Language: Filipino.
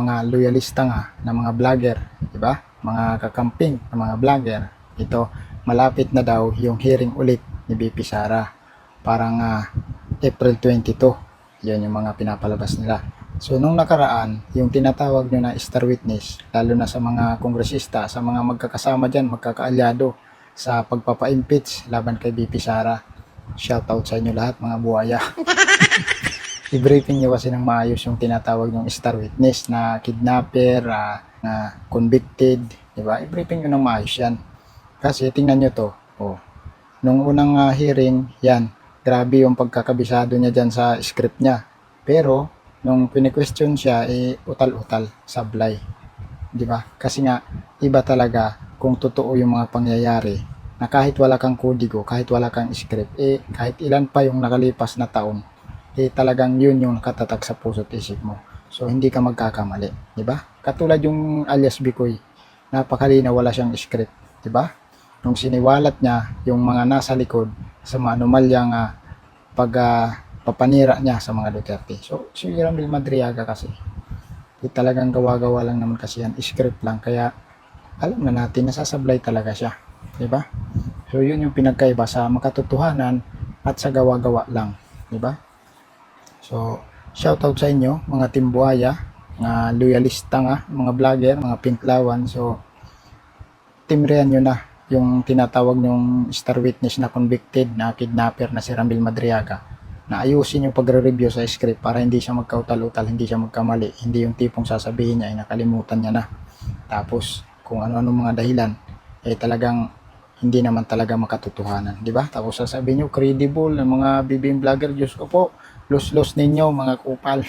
mga loyalista nga na mga vlogger, di ba? Mga kakamping na mga vlogger. Ito, malapit na daw yung hearing ulit ni BP Sara. Parang April 22. Yun yung mga pinapalabas nila. So, nung nakaraan, yung tinatawag nyo na star witness, lalo na sa mga kongresista, sa mga magkakasama dyan, magkakaalyado sa pagpapa-impeach laban kay BP Sara. Shoutout sa inyo lahat, mga buhaya. I-briefing nyo kasi ng maayos yung tinatawag ng star witness na kidnapper, na convicted, di ba? I-briefing nyo ng maayos yan. Kasi tingnan nyo to, nung unang hearing, yan, grabe yung pagkakabisado niya dyan sa script niya. Pero, nung pini-question siya, utal-utal, sablay. Di ba? Kasi nga, iba talaga kung totoo yung mga pangyayari na kahit wala kang kodigo, kahit wala kang script, kahit ilan pa yung nakalipas na taon, talagang yun yung nakatatak sa puso't isip mo. So, hindi ka magkakamali. Di ba? Katulad yung alias Bikoy, napakalinaw, wala siyang script. Di ba? Nung siniwalat niya yung mga nasa likod sa mga anomalyang papanira niya sa mga Duterte. So, si Ramil Madriaga kasi, talagang gawa-gawa lang naman kasi yan, script lang. Kaya, alam na natin, nasasablay talaga siya. Di ba? So, yun yung pinagkaiba sa makatotohanan at sa gawa-gawa lang. Di ba? So, shoutout sa inyo, mga timbuaya, mga loyalista nga, mga vlogger, mga pinklawan. So, timrehan nyo na yung tinatawag nyong star witness na convicted na kidnapper na si Ramil Madriaga, na ayusin yung pagre-review sa script para hindi siya magkautal-utal, hindi siya magkamali, hindi yung tipong sasabihin niya ay nakalimutan niya na. Tapos, kung ano-ano mga dahilan, talagang hindi naman talaga makatotohanan, di ba? Tapos sasabihin nyo, credible ng mga BBM vlogger, Diyos ko po, los ninyo mga kupal.